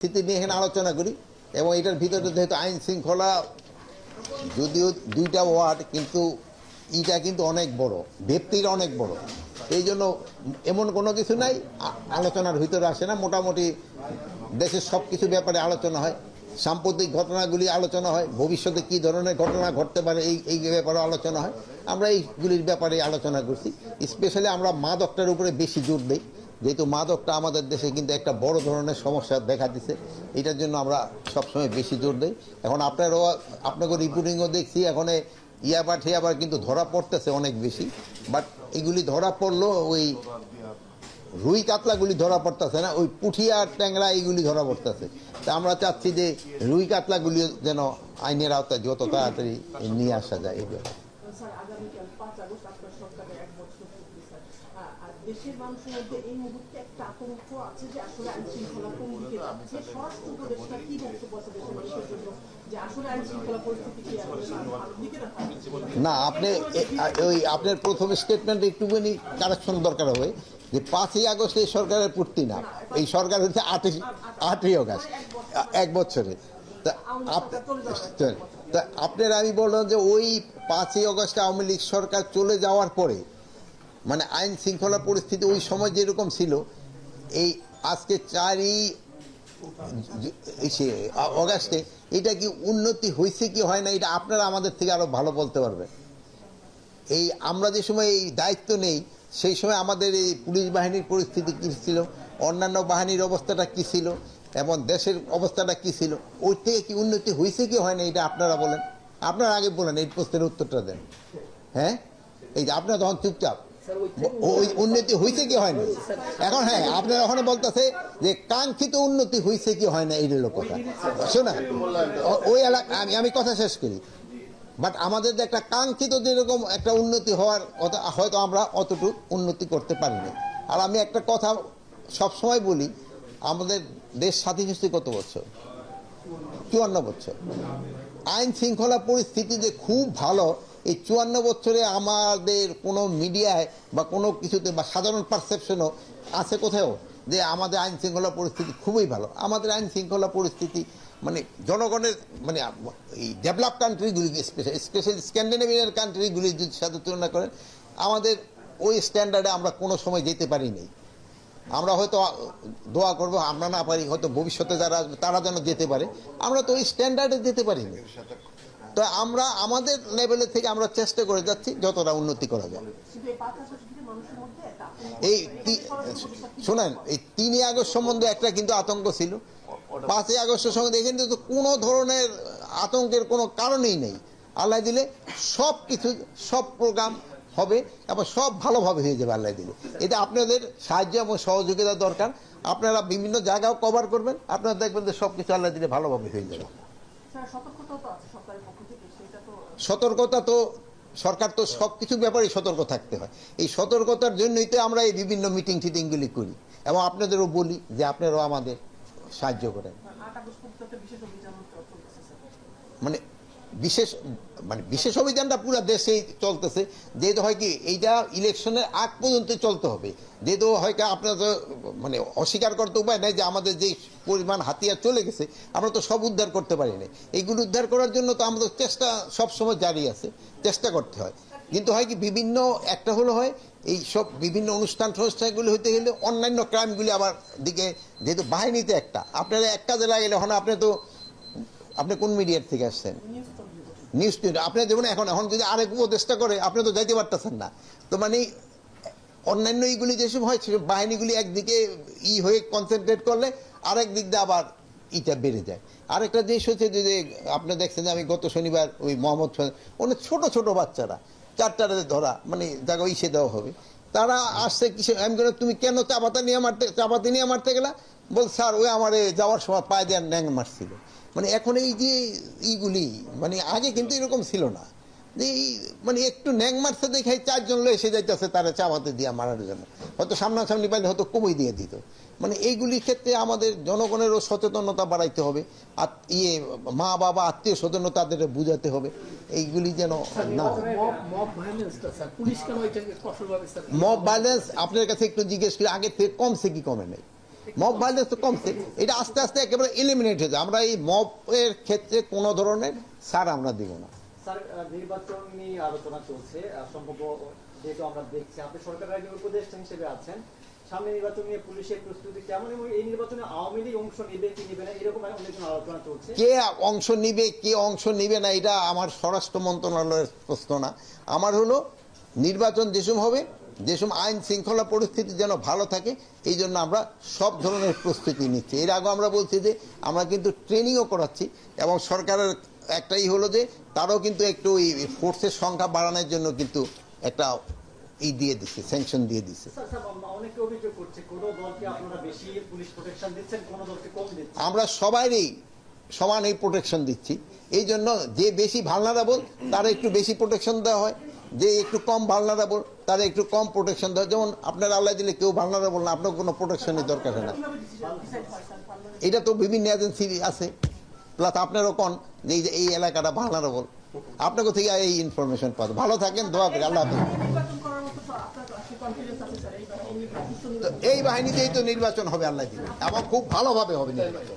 পরিস্থিতি নিয়ে এখানে আলোচনা করি। এবং এটার ভিতরে যেহেতু আইন শৃঙ্খলা যদিও 2টা ওয়ার্ড, কিন্তু এটা কিন্তু অনেক বড়, ব্যক্তির অনেক বড়। এই জন্য এমন কোনো কিছু নাই আলোচনার ভিতরে আসে না। মোটামুটি দেশের সব কিছু ব্যাপারে আলোচনা হয়, সাম্প্রতিক ঘটনাগুলি আলোচনা হয়, ভবিষ্যতে কী ধরনের ঘটনা ঘটতে পারে এই ব্যাপারে আলোচনা হয়। আমরা এইগুলির ব্যাপারে আলোচনা করছি। স্পেশালি আমরা মাদকটার উপরে বেশি জোর দিই, যেহেতু মাদকটা আমাদের দেশে কিন্তু একটা বড় ধরনের সমস্যা দেখা দিছে। এটার জন্য আমরা সবসময় বেশি জোর দিই। এখন আপনাকে রিপোর্টিংও দেখছি, এখন ইয়াবার কিন্তু ধরা পড়তেছে অনেক বেশি। বাট এগুলি ধরা পড়লো ওই রুই কাতলাগুলি ধরা পড়তেছে না, ওই পুঁটি আর ট্যাংরা এইগুলি ধরা পড়তেছে। তা আমরা চাচ্ছি যে রুই কাতলাগুলি যেন আইনের আওতায় যত তাড়াতাড়ি নিয়ে আসা যায়। এই ব্যাপারে দেশের মানুষের মধ্যে এই মুহূর্তে একটা আতঙ্ক আছে যে আসলে আইন শৃঙ্খলা কোন দিকে যাচ্ছে। স্বরাষ্ট্র উপদেষ্টা কি বক্তব্য আছে দেশের মানুষের জন্য যে আসলে আইন শৃঙ্খলা পরিস্থিতি কি ভালোর দিকে না? আপনি ওই আপনার প্রথম স্টেটমেন্ট একটুখানি কারেকশন দরকার হবে যে 5ই আগস্ট এই সরকারের পূর্তি না, এই সরকার হচ্ছে 8ই আগস্ট, 1 বছরে। তা আপনার আমি বললাম যে ওই 5ই আগস্ট আওয়ামী লীগ সরকার চলে যাওয়ার পরে মানে আইন শৃঙ্খলা পরিস্থিতি ওই সময় যেরকম ছিল, এই আজকে 4ই আগস্টে এটা কি উন্নতি হয়েছে কি হয় না, এটা আপনারা আমাদের থেকে আরো ভালো বলতে পারবেন। এই আমরা যে সময় এই দায়িত্ব নেই সেই সময় আমাদের এই পুলিশ বাহিনীর পরিস্থিতি কী ছিল, অন্যান্য বাহিনীর অবস্থাটা কী ছিল, এবং দেশের অবস্থাটা কী ছিল, ওই থেকে কি উন্নতি হয়েছে কি হয় না, এটা আপনারা বলেন। আপনারা আগে বলেন, এই প্রশ্নের উত্তরটা দেন। হ্যাঁ, এই যে আপনারা তখন চুপচাপ, ওই উন্নতি হয়েছে কি হয় না। এখন হ্যাঁ, আপনারা ওখানে বলতেছে যে কাঙ্ক্ষিত উন্নতি হয়েছে কি হয় না, এইগুলো কথা শোনা। ওই এলাকা আমি কথা শেষ করি। বাট আমাদের যে একটা কাঙ্ক্ষিত যেরকম একটা উন্নতি হওয়ার কথা, হয়তো আমরা অতটুকু উন্নতি করতে পারিনি। আর আমি একটা কথা সবসময় বলি, আমাদের দেশ স্বাধীন হচ্ছে কত বছর? 54 বছর। আইন শৃঙ্খলা পরিস্থিতি যে খুব ভালো, এই 54 বছরে আমাদের কোনো মিডিয়ায় বা কোনো কিছুতে বা সাধারণ পারসেপশনও আছে কোথাও যে আমাদের আইন শৃঙ্খলা পরিস্থিতি খুবই ভালো? আমাদের আইন শৃঙ্খলা পরিস্থিতি মানে জনগণের মানে এই ডেভেলপ কান্ট্রিগুলি, স্পেশালি স্ক্যান্ডিনেভিয়ান কান্ট্রিগুলির সাথে তুলনা করেন, আমাদের ওই স্ট্যান্ডার্ডে আমরা কোনো সময় যেতে পারিনি। আমরা হয়তো দোয়া করবো আমরা না পারি, হয়তো ভবিষ্যতে যারা আসবে তারা যেন যেতে পারে, আমরা তো ওই স্ট্যান্ডার্ডে যেতে পারিনি। তো আমরা আমাদের লেভেলের থেকে আমরা চেষ্টা করে যাচ্ছি যতটা উন্নতি করা যায়। এই শোনেন, এই 3ই আগস্ট সম্বন্ধে একটা কিন্তু আতঙ্ক ছিল, 5ই আগস্টের সম্বন্ধে এখানে তো কোনো ধরনের আতঙ্কের কোনো কারণেই নেই। আল্লাহ দিলে সব কিছু, সব প্রোগ্রাম হবে এবং সব ভালোভাবে হয়ে যাবে আল্লাহ দিলে। এটা আপনাদের সাহায্য এবং সহযোগিতা দরকার। আপনারা বিভিন্ন জায়গাও কভার করবেন, আপনারা দেখবেন যে সব কিছু আল্লাহ দিলে ভালোভাবে হয়ে যাবে। সতর্কতা তো সরকার তো সব কিছু ব্যাপারে সতর্ক থাকতে হয়। এই সতর্কতার জন্যই তো আমরা এই বিভিন্ন মিটিং টিটিংগুলি করি এবং আপনাদেরও বলি যে আপনারাও আমাদের সাহায্য করেন। মানে বিশেষ অভিযানটা পুরো দেশেই চলতেছে, যেহেতু হয় কি এইটা ইলেকশনের আগ পর্যন্ত চলতে হবে। যেহেতু হয় কি আপনারা তো মানে অস্বীকার করতে উপায় নাই যে আমাদের যে পরিমাণ হাতিয়ার চলে গেছে আমরা তো সব উদ্ধার করতে পারি না। এইগুলো উদ্ধার করার জন্য তো আমাদের চেষ্টা সবসময় জারি আছে, চেষ্টা করতে হয়। কিন্তু হয় কি বিভিন্ন একটা হলো হয় এই সব বিভিন্ন অনুষ্ঠানগুলি হইতে গেলে অন্যান্য ক্রাইমগুলি আবার দিকে, যেহেতু বাহিনীতে একটা আপনারা এক কাজে লাগলে এখন আপনি কোন মিডিয়ার থেকে আসছেন? News tune. আপনার যেমন এখন যদি আরেক উপদেষ্টা করে আপনি তো যাইতে পারতেছেন না। তো মানে অন্যান্য এইগুলি যেসব হয় সেসব বাহিনীগুলি একদিকে হয়ে কনসেন্ট্রেট করলে আরেক দিক দিয়ে আবার ইটা বেড়ে যায়। আরেকটা জিনিস হচ্ছে যে আপনি দেখছেন যে আমি গত শনিবার ওই মোহাম্মদ অনেক ছোট বাচ্চারা 4টারে ধরা, মানে জায়গা ইসে দেওয়া হবে, তারা আসছে কিসে, আমি বললাম তুমি কেন চাপাতি নিয়ে মারতে গেলা? বল স্যার ওই আমার যাওয়ার সময় পায়ে দেওয়ার ন্যাং মারছিল। মানে এখন এই যে ইগুলি মানে আগে কিন্তু এরকম ছিল না, যে মানে একটু ন্যাং মারছে দেখাই 4 জন লোক এসে যাইতেছে তারা চাপাতে দিয়ে মারার জন্য, হয়তো সামনাসামনি পাইলে হয়তো কমই দিয়ে দিত। মানে এইগুলির ক্ষেত্রে আমাদের জনগণেরও সচেতনতা বাড়াইতে হবে, আর মা বাবা আত্মীয় স্বজন তাদের বুঝাতে হবে এইগুলি যেন না। মব ভায়োলেন্স আপনার কাছে একটু জিজ্ঞেস করি, আগের থেকে কমছে কি কমে নেই? মব ভায়োলেন্স তো কমছে, এটা আস্তে আস্তে একেবারে এলিমিনেট হয়ে যায়। আমরা এই মবের ক্ষেত্রে কোনো ধরনের ছাড় আমরা দিব না। স্যার, নির্বাচন নিয়ে আলোচনা চলছে, সম্ভব যেহেতু আমরা দেখছি আপনি সরকারের একজন উপদেষ্টা হিসেবে আছেন, সামনে নির্বাচন নিয়ে পুলিশের প্রস্তুতি কেমন এবং এই নির্বাচনে আওয়ামী লীগ অংশ নেবে কি নেবে না এরকম অনেক আলোচনা চলছে। কে অংশ নিবে কে অংশ নিবে না এটা আমার স্বরাষ্ট্র মন্ত্রণালয়ের প্রশ্ন না। আমার হলো নির্বাচন যেসব হবে, যেসব আইন শৃঙ্খলা পরিস্থিতি যেন ভালো থাকে, এই জন্য আমরা সব ধরনের প্রস্তুতি নিচ্ছি। এর আগে আমরা বলছি যে আমরা কিন্তু ট্রেনিংও করাচ্ছি এবং সরকারের একটাই হলো যে তারাও কিন্তু একটু ওই ফোর্সের সংখ্যা বাড়ানোর জন্য কিন্তু একটা দিয়ে দিচ্ছে, স্যাংশন দিয়ে দিচ্ছে। স্যার, অনেকে অভিযোগ করছে কোন দলকে আপনারা বেশি পুলিশ প্রোটেকশন দিচ্ছেন, কোন দলকে কম দিচ্ছেন। আমরা সবাইরই সমান এই প্রোটেকশন দিচ্ছি। এই জন্য যে বেশি ভালনারেবল তারা একটু বেশি প্রোটেকশন দেওয়া হয়, যে একটু কম ভালনারেবল তারা একটু কম প্রোটেকশন দেওয়া হয়। যেমন আপনার আল্লাহ দিলে কেউ ভালনারেবল না, আপনার কোনো প্রোটেকশনের দরকার হয় না। কিভাবে ডিসাইড হয় স্যার পার্লামেন্ট? এটা তো বিভিন্ন এজেন্সি আছে, প্লাস আপনারও কোন যে এই এলাকাটা ভালনারেবল, আপনাকে থেকে এই ইনফরমেশন পাবেন। ভালো থাকেন, দোয়া করি, আল্লাহ হাফেজ। নির্বাচন করার মতো আপনার কনফিডেন্স আছে স্যার তো এই বাহিনীতেই তো নির্বাচন হবে আল্লাহ দিলে, এবং খুব ভালোভাবে হবে নির্বাচন।